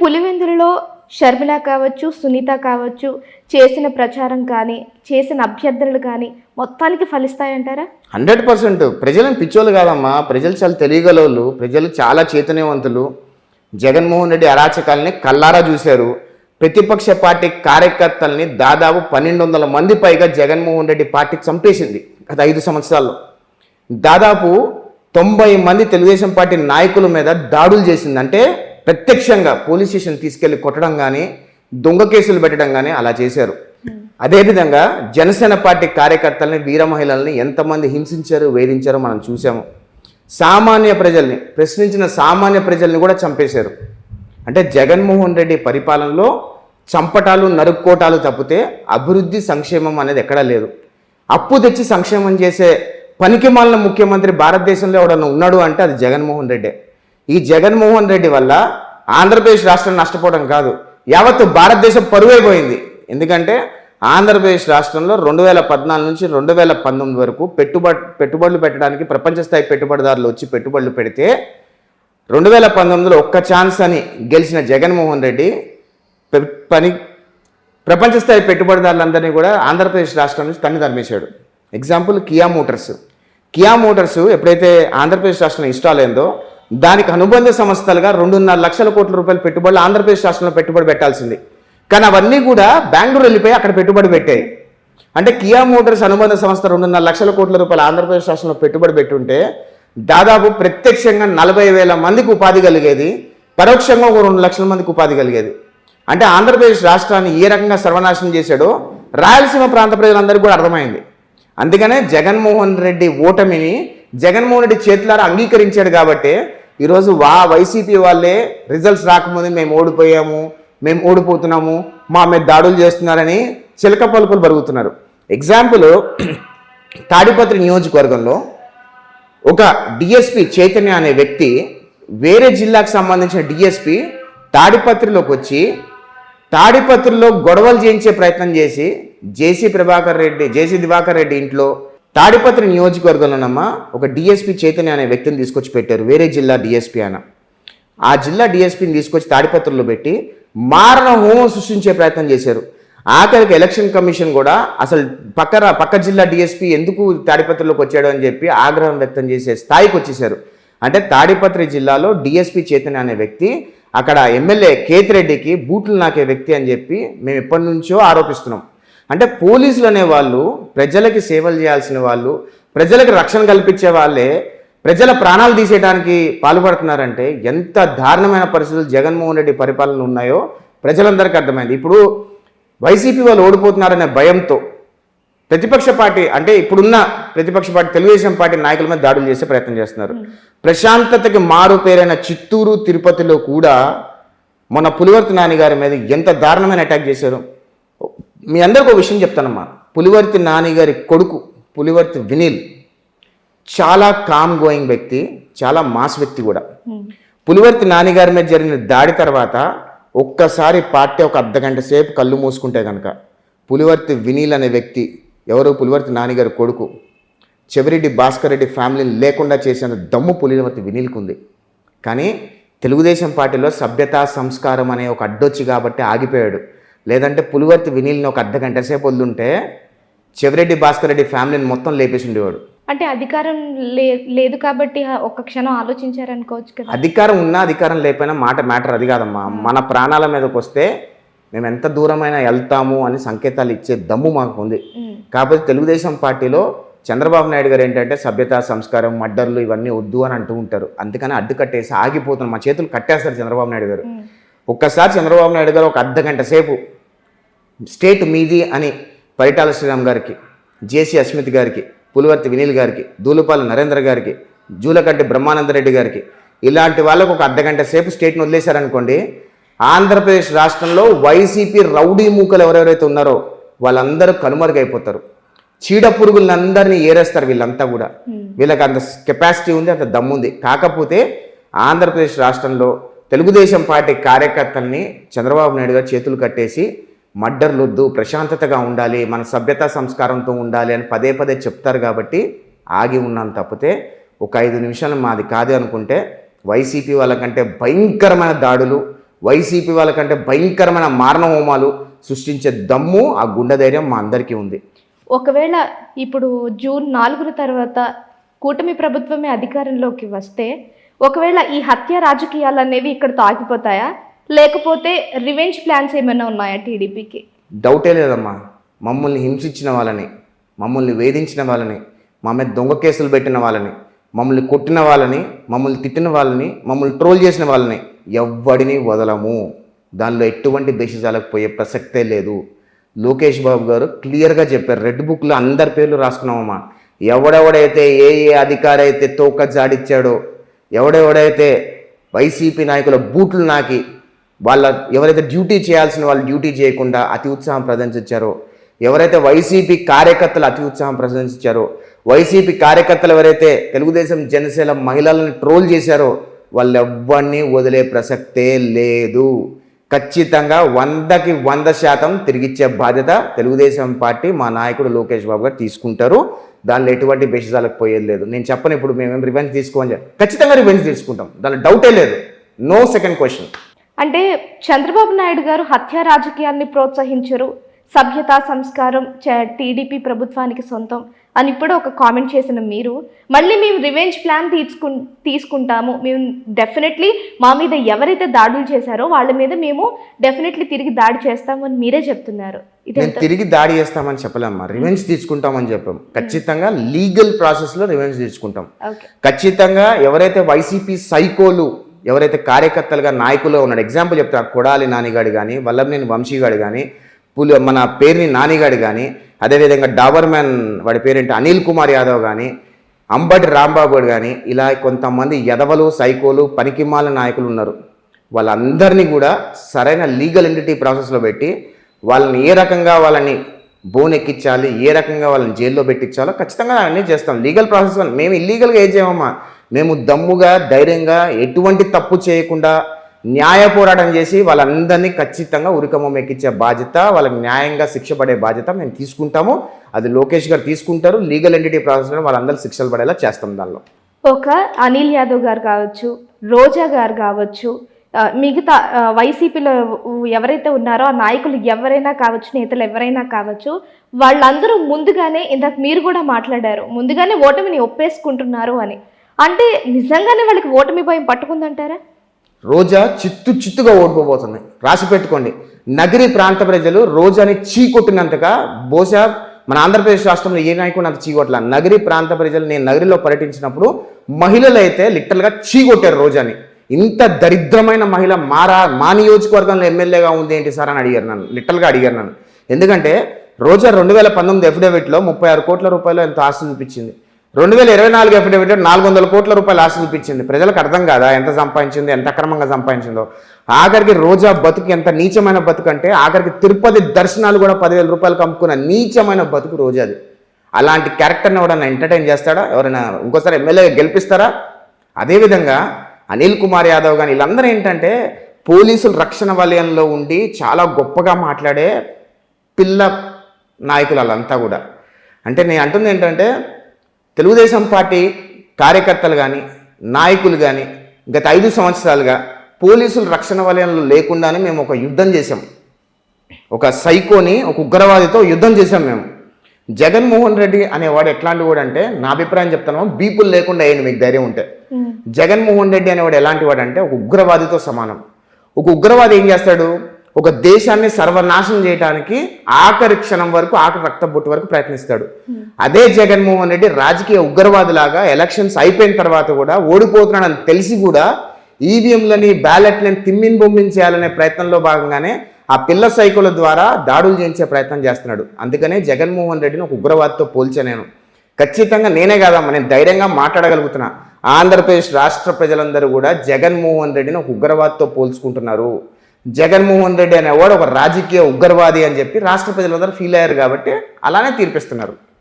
పులివెందులలో షర్మిల కావచ్చు, సునీత కావచ్చు చేసిన ప్రచారం కానీ, చేసిన అభ్యర్థనలు కానీ మొత్తానికి ఫలిస్తాయంటారా? 100%. ప్రజలను పిచ్చోళ్ళు కాదమ్మా, ప్రజలు చాలా తెలియగలవాళ్ళు, ప్రజలు చాలా చైతన్యవంతులు. జగన్మోహన్ రెడ్డి అరాచకాలని కల్లారా చూశారు. ప్రతిపక్ష పార్టీ కార్యకర్తల్ని దాదాపు 1200 మంది పైగా జగన్మోహన్ రెడ్డి పార్టీ చంపేసింది గత 5 సంవత్సరాల్లో. దాదాపు 90 మంది తెలుగుదేశం పార్టీ నాయకుల మీద దాడులు చేసింది. అంటే ప్రత్యక్షంగా పోలీస్ స్టేషన్ తీసుకెళ్లి కొట్టడం కానీ, దొంగ కేసులు పెట్టడం కానీ అలా చేశారు. అదేవిధంగా జనసేన పార్టీ కార్యకర్తల్ని, వీర మహిళల్ని ఎంతమంది హింసించారు, వేధించారో మనం చూసాము. సామాన్య ప్రజల్ని, ప్రశ్నించిన సామాన్య ప్రజల్ని కూడా చంపేశారు. అంటే జగన్మోహన్ రెడ్డి పరిపాలనలో చంపటాలు, నరుక్కోటాలు తప్పితే అభివృద్ధి, సంక్షేమం అనేది ఎక్కడా లేదు. అప్పు తెచ్చి సంక్షేమం చేసే పనికిమాలిన ముఖ్యమంత్రి భారతదేశంలో ఎవడన్నా ఉన్నాడు అంటే అది జగన్మోహన్ రెడ్డే. ఈ జగన్మోహన్ రెడ్డి వల్ల ఆంధ్రప్రదేశ్ రాష్ట్రం నష్టపోవడం కాదు, యావత్తు భారతదేశం పరువైపోయింది. ఎందుకంటే ఆంధ్రప్రదేశ్ రాష్ట్రంలో 2014 నుంచి 2019 వరకు పెట్టుబడులు పెట్టడానికి ప్రపంచ స్థాయి పెట్టుబడిదారులు వచ్చి పెట్టుబడులు పెడితే 2019లో ఒక్క ఛాన్స్ అని గెలిచిన జగన్మోహన్ రెడ్డి ప్రపంచ స్థాయి పెట్టుబడిదారులందరినీ కూడా ఆంధ్రప్రదేశ్ రాష్ట్రం నుంచి తన్ని తరిమేశాడు. ఎగ్జాంపుల్ కియా మోటార్స్ ఎప్పుడైతే ఆంధ్రప్రదేశ్ రాష్ట్రంలో ఇన్స్టాల్ అయిందో దానికి అనుబంధ సంస్థలుగా 2.5 లక్షల కోట్ల రూపాయల పెట్టుబడులు ఆంధ్రప్రదేశ్ రాష్ట్రంలో పెట్టుబడి పెట్టాల్సింది. కానీ అవన్నీ కూడా బెంగళూరు వెళ్ళిపోయి అక్కడ పెట్టుబడి పెట్టాయి. అంటే కియా మోటార్స్ అనుబంధ సంస్థ 2.5 లక్షల కోట్ల రూపాయలు ఆంధ్రప్రదేశ్ రాష్ట్రంలో పెట్టుబడి పెట్టుంటే దాదాపు ప్రత్యక్షంగా 40,000 మందికి ఉపాధి కలిగేది, పరోక్షంగా 2 లక్షల మందికి ఉపాధి కలిగేది. అంటే ఆంధ్రప్రదేశ్ రాష్ట్రాన్ని ఏ రకంగా సర్వనాశనం చేశాడో రాయలసీమ ప్రాంత ప్రజలందరికీ కూడా అర్థమైంది. అందుకనే జగన్మోహన్ రెడ్డి ఓటమిని జగన్మోహన్ రెడ్డి చేతులారా అంగీకరించాడు. కాబట్టి ఈరోజు వైసీపీ వాళ్ళే రిజల్ట్స్ రాకముందు మేము ఓడిపోయాము, మేము ఓడిపోతున్నాము, మా మీద దాడులు చేస్తున్నారని చిలక పలుకులు బరుగుతున్నారు. ఎగ్జాంపుల్, తాడిపత్రి నియోజకవర్గంలో ఒక డిఎస్పి చైతన్య అనే వ్యక్తి, వేరే జిల్లాకు సంబంధించిన డిఎస్పి తాడిపత్రిలోకి వచ్చి తాడిపత్రిలో గొడవలు చేయించే ప్రయత్నం చేసి జేసీ దివాకర్ రెడ్డి ఇంట్లో తాడిపత్రి నియోజకవర్గంలోనమ్మా ఒక డిఎస్పి చైతన్య అనే వ్యక్తిని తీసుకొచ్చి పెట్టారు. వేరే జిల్లా డిఎస్పి అన్న ఆ జిల్లా డిఎస్పిని తీసుకొచ్చి తాడిపత్రిలో పెట్టి మారణ హోమం సృష్టించే ప్రయత్నం చేశారు. ఆఖరికి ఎలక్షన్ కమిషన్ కూడా అసలు పక్క జిల్లా డిఎస్పి ఎందుకు తాడిపత్రిలోకి వచ్చాడు అని చెప్పి ఆగ్రహం వ్యక్తం చేసే స్థాయికి వచ్చేసారు. అంటే తాడిపత్రి జిల్లాలో డిఎస్పి చైతన్య అనే వ్యక్తి అక్కడ ఎమ్మెల్యే కేతిరెడ్డికి బూట్లు నాకే వ్యక్తి అని చెప్పి మేము ఎప్పటి నుంచో ఆరోపిస్తున్నాం. అంటే పోలీసులు అనేవాళ్ళు ప్రజలకి సేవలు చేయాల్సిన వాళ్ళు, ప్రజలకు రక్షణ కల్పించే వాళ్ళే ప్రజల ప్రాణాలు తీసేయడానికి పాల్పడుతున్నారంటే ఎంత దారుణమైన పరిస్థితులు జగన్మోహన్ రెడ్డి పరిపాలన ఉన్నాయో ప్రజలందరికీ అర్థమైంది. ఇప్పుడు వైసీపీ వాళ్ళు ఓడిపోతున్నారనే భయంతో ప్రతిపక్ష పార్టీ, అంటే ఇప్పుడున్న ప్రతిపక్ష పార్టీ తెలుగుదేశం పార్టీ నాయకుల మీద దాడులు చేసే ప్రయత్నం చేస్తున్నారు. ప్రశాంతతకి మారు పేరైన చిత్తూరు, తిరుపతిలో కూడా మన పులివర్తి నాని గారి మీద ఎంత దారుణమైన అటాక్ చేశారు. మీ అందరికీ ఒక విషయం చెప్తానమ్మా, పులివర్తి నాని గారి కొడుకు పులివర్తి వినీల్ చాలా కామ్ గోయింగ్ వ్యక్తి, చాలా మాస్ వ్యక్తి కూడా. పులివర్తి నాని గారి మీద జరిగిన దాడి తర్వాత ఒక్కసారి పార్టీ ఒక అర్ధగంట సేపు కళ్ళు మూసుకుంటే కనుక పులివర్తి వినీల్ అనే వ్యక్తి ఎవరు, పులివర్తి నాని గారి కొడుకు చెవిరెడ్డి భాస్కర్ రెడ్డి ఫ్యామిలీని లేకుండా చేసిన దమ్ము పులివర్తి వినీల్కి ఉంది. కానీ తెలుగుదేశం పార్టీలో సభ్యత సంస్కారం అనే ఒక అడ్డొచ్చి కాబట్టి ఆగిపోయాడు. లేదంటే పులివర్తి వినీల్ని ఒక అర్ధగంట సేపు వదులుంటే చెవిరెడ్డి భాస్కర్ రెడ్డి ఫ్యామిలీని మొత్తం లేపేసి ఉండేవాడు. అంటే అధికారం లేదు కాబట్టి ఒక్క క్షణం ఆలోచించారనుకోవచ్చు కదా. అధికారం ఉన్నా అధికారం లేకపోయినా మ్యాటర్ అది కాదమ్మా. మన ప్రాణాల మీదకి వస్తే మేము ఎంత దూరమైనా వెళ్తాము అని సంకేతాలు ఇచ్చే దమ్ము మాకు ఉంది. కాకపోతే తెలుగుదేశం పార్టీలో చంద్రబాబు నాయుడు గారు ఏంటంటే సభ్యత సంస్కారం, మర్డర్లు ఇవన్నీ వద్దు అని అంటూ ఉంటారు. అందుకని అడ్డు కట్టేసి ఆగిపోతున్నారు, మా చేతులు కట్టేస్తారు చంద్రబాబు నాయుడు గారు. ఒక్కసారి చంద్రబాబు నాయుడు గారు ఒక అర్ధగంట సేపు స్టేట్ మీది అని పరిటాల శ్రీరామ్ గారికి, జేసీ అస్మిత్ గారికి, పులివర్తి వినీల్ గారికి, దూలుపాల నరేంద్ర గారికి, జూలకంటి బ్రహ్మానందరెడ్డి గారికి, ఇలాంటి వాళ్ళకు ఒక అర్ధగంట సేపు స్టేట్ని వదిలేశారనుకోండి, ఆంధ్రప్రదేశ్ రాష్ట్రంలో వైసీపీ రౌడీ మూకలు ఎవరెవరైతే ఉన్నారో వాళ్ళందరూ కనుమరుగైపోతారు. చీడ పురుగులందరినీ ఏరేస్తారు వీళ్ళంతా కూడా. వీళ్ళకి అంత కెపాసిటీ ఉంది, అంత దమ్ముంది. కాకపోతే ఆంధ్రప్రదేశ్ రాష్ట్రంలో తెలుగుదేశం పార్టీ కార్యకర్తల్ని చంద్రబాబు నాయుడు గారు చేతులు కట్టేసి మర్డర్లొద్దు, ప్రశాంతతగా ఉండాలి, మన సభ్యత సంస్కారంతో ఉండాలి అని పదే పదే చెప్తారు. కాబట్టి ఆగి ఉన్నాను తప్పితే ఒక 5 నిమిషాలు మాది కాదు అనుకుంటే వైసీపీ వాళ్ళకంటే భయంకరమైన దాడులు, వైసీపీ వాళ్ళకంటే భయంకరమైన మారణ హోమాలు సృష్టించే దమ్ము ఆ గుండె ధైర్యం మా అందరికీ ఉంది. ఒకవేళ ఇప్పుడు జూన్ 4 తర్వాత కూటమి ప్రభుత్వమే అధికారంలోకి వస్తే ఒకవేళ ఈ హత్య రాజకీయాలు అనేవి ఇక్కడతో ఆగిపోతాయా, లేకపోతే రివెంజ్ ప్లాన్స్ ఏమైనా ఉన్నాయా టీడీపీకి? డౌటే లేదమ్మా. మమ్మల్ని హింసించిన వాళ్ళని, మమ్మల్ని వేధించిన వాళ్ళని, మా మీద దొంగ కేసులు పెట్టిన వాళ్ళని, మమ్మల్ని కొట్టిన వాళ్ళని, మమ్మల్ని తిట్టిన వాళ్ళని, మమ్మల్ని ట్రోల్ చేసిన వాళ్ళని ఎవ్వడిని వదలము. దానిలో ఎటువంటి బేసిజాలకు పోయే ప్రసక్తే లేదు. లోకేష్ బాబు గారు క్లియర్గా చెప్పారు. రెడ్ బుక్లో అందరి పేర్లు రాసుకున్నామమ్మా. ఎవడెవడైతే ఏ అధికారి అయితే తోక జాడిచ్చాడో, ఎవడెవడైతే వైసీపీ నాయకుల బూట్లు నాకి వాళ్ళ ఎవరైతే డ్యూటీ చేయాల్సిన వాళ్ళు డ్యూటీ చేయకుండా అతి ఉత్సాహం ప్రదర్శించారో, ఎవరైతే వైసీపీ కార్యకర్తలు అతి ఉత్సాహం ప్రదర్శించారో, వైసీపీ కార్యకర్తలు ఎవరైతే తెలుగుదేశం జనసేన మహిళలను ట్రోల్ చేశారో వాళ్ళు ఎవ్వరిని వదిలే ప్రసక్తే లేదు. ఖచ్చితంగా 100కి 100% తిరిగిచ్చే బాధ్యత తెలుగుదేశం పార్టీ మా నాయకుడు లోకేష్ బాబు గారు తీసుకుంటారు. దానిలో ఎటువంటి బేసిజాలకు పోయేది లేదు. నేను చెప్పను ఇప్పుడు మేమేం రివెంజ్ తీసుకోమని, ఖచ్చితంగా రివెంజ్ తీసుకుంటాం, దానిలో డౌటే లేదు. No second question. అంటే చంద్రబాబు నాయుడు గారు హత్య రాజకీయాల్ని ప్రోత్సహించరు, సభ్యత సంస్కారం టీడీపీ ప్రభుత్వానికి సొంతం అని ఇప్పుడు ఒక కామెంట్ చేసిన మీరు మళ్ళీ మేము రివెంజ్ ప్లాన్ తీసుకుంటాము, మేము డెఫినెట్లీ మా మీద ఎవరైతే దాడులు చేశారో వాళ్ళ మీద మేము డెఫినెట్లీ తిరిగి దాడి చేస్తాము అని మీరే చెప్తున్నారు. నేను తిరిగి దాడి చేస్తామని చెప్పలేమ్మా, రివెంజ్ తీసుకుంటామని చెప్పాం. ఖచ్చితంగా లీగల్ ప్రాసెస్లో రివెంజ్ తీసుకుంటాం. ఖచ్చితంగా ఎవరైతే వైసీపీ సైకోలు, ఎవరైతే కార్యకర్తలుగా నాయకులు ఉన్నాడు, ఎగ్జాంపుల్ చెప్తాను, కొడాలి నానిగాడు కానీ, వల్లభనేని వంశీగాడు కానీ, మన పేరుని నానిగాడు కానీ, అదేవిధంగా డాబర్ మ్యాన్ వాడి పేరేంటి అనిల్ కుమార్ యాదవ్ కానీ, అంబటి రాంబాబు కానీ, ఇలా కొంతమంది యదవలు సైకోలు పనికిమాల నాయకులు ఉన్నారు. వాళ్ళందరినీ కూడా సరైన లీగల్ ఎంటిటీ ప్రాసెస్లో పెట్టి వాళ్ళని ఏ రకంగా వాళ్ళని బోన్ ఎక్కించాలి, ఏ రకంగా వాళ్ళని జైల్లో పెట్టించాలో ఖచ్చితంగా అన్నీ చేస్తాం. లీగల్ ప్రాసెస్ మేము ఇల్లీగల్గా ఏం చేయమమ్మా. మేము దమ్ముగా ధైర్యంగా ఎటువంటి తప్పు చేయకుండా న్యాయ పోరాటం చేసి వాళ్ళందరినీ ఖచ్చితంగా ఉరికమ్మం ఎక్కించే బాధ్యత, వాళ్ళకి న్యాయంగా శిక్ష పడే బాధ్యత మేము తీసుకుంటాము. అది లోకేష్ గారు తీసుకుంటారు. లీగల్ ఎంటిటీ ప్రాసెస్లో వాళ్ళందరూ శిక్షలు పడేలా చేస్తాం. దానిలో ఒక అనిల్ యాదవ్ గారు కావచ్చు, రోజా గారు కావచ్చు, మిగతా వైసీపీలో ఎవరైతే ఉన్నారో ఆ నాయకులు ఎవరైనా కావచ్చు, నేతలు ఎవరైనా కావచ్చు, వాళ్ళందరూ ముందుగానే, ఇందాక మీరు కూడా మాట్లాడారు, ముందుగానే ఓటమిని ఒప్పేసుకుంటున్నారు అని. అంటే నిజంగానే వాళ్ళకి ఓటమి భయం పట్టుకుందంటారా? రోజా చిత్తుగా ఓడిపోబోతుంది, రాసి పెట్టుకోండి. నగరి ప్రాంత ప్రజలు రోజాని చీకొట్టినంతగా బహుశా మన ఆంధ్రప్రదేశ్ రాష్ట్రంలో ఏ నాయకుడు అంత చీకొట్టల. నగరి ప్రాంత ప్రజలు, నేను నగరిలో పర్యటించినప్పుడు మహిళలు అయితే లిటరల్గా చీకొట్టారు రోజాని. ఇంత దరిద్రమైన మహిళ మా నియోజకవర్గంలో ఎమ్మెల్యేగా ఉంది ఏంటి సార్ అని అడిగారు నన్ను, లిటరల్గా అడిగారు నన్ను. ఎందుకంటే రోజా 2019 ఎఫిడవిట్లో 36 కోట్ల రూపాయలు ఎంత ఆస్తి చూపించింది. 2024 ఎఫిడవిట్లో 400 కోట్ల రూపాయలు ఆస్తి చూపించింది. ప్రజలకు అర్థం కాదా ఎంత సంపాదించింది, ఎంత అక్రమంగా సంపాదించిందో. ఆఖరికి రోజా బతుకు ఎంత నీచమైన బతుకు అంటే, ఆఖరికి తిరుపతి దర్శనాలు కూడా 10,000 రూపాయలకు అమ్ముకున్న నీచమైన బతుకు రోజాది. అలాంటి క్యారెక్టర్ని ఎవరైనా ఎంటర్టైన్ చేస్తాడా? ఎవరైనా ఇంకోసారి ఎమ్మెల్యేగా గెలిపిస్తారా? అదేవిధంగా అనిల్ కుమార్ యాదవ్ కానీ వీళ్ళందరూ ఏంటంటే పోలీసుల రక్షణ వలయంలో ఉండి చాలా గొప్పగా మాట్లాడే పిల్ల నాయకులు వాళ్ళంతా కూడా. అంటే నేను అంటుంది ఏంటంటే తెలుగుదేశం పార్టీ కార్యకర్తలు కానీ నాయకులు కానీ గత 5 సంవత్సరాలుగా పోలీసుల రక్షణ వలయంలో లేకుండానే మేము ఒక యుద్ధం చేసాం. ఒక సైకోని, ఒక ఉగ్రవాదితో యుద్ధం చేసాం మేము. జగన్మోహన్ రెడ్డి అనేవాడు ఎట్లాంటి వాడు అంటే, నా అభిప్రాయం చెప్తాను, బీపుల్ లేకుండా అయ్యింది మీకు ధైర్యం ఉంటే. జగన్మోహన్ రెడ్డి అనేవాడు ఎలాంటి వాడు అంటే ఒక ఉగ్రవాదితో సమానం. ఒక ఉగ్రవాది ఏం చేస్తాడు? ఒక దేశాన్ని సర్వనాశనం చేయడానికి ఆఖరి క్షణం వరకు, ఆఖరి రక్తబొట్టు వరకు ప్రయత్నిస్తాడు. అదే జగన్మోహన్ రెడ్డి రాజకీయ ఉగ్రవాదిలాగా ఎలక్షన్స్ అయిపోయిన తర్వాత కూడా ఓడిపోతున్నాడని తెలిసి కూడా ఈవీఎంలని బ్యాలెట్లని తిమ్మిన్ బొమ్మిన్ చేయాలనే ప్రయత్నంలో భాగంగానే ఆ పిల్ల సైకిల్ ద్వారా దాడులు చేయించే ప్రయత్నం చేస్తున్నాడు. అందుకనే జగన్మోహన్ రెడ్డిని ఒక ఉగ్రవాదితో పోల్చా నేను. ఖచ్చితంగా నేనే కాదమ్మా, నేను ధైర్యంగా మాట్లాడగలుగుతున్నా. ఆంధ్రప్రదేశ్ రాష్ట్ర ప్రజలందరూ కూడా జగన్మోహన్ రెడ్డిని ఒక ఉగ్రవాదితో పోల్చుకుంటున్నారు. జగన్మోహన్ రెడ్డి అనేవాడు ఒక రాజకీయ ఉగ్రవాది అని చెప్పి రాష్ట్ర ప్రజలందరూ ఫీల్ అయ్యారు కాబట్టి అలానే తీర్పిస్తున్నారు.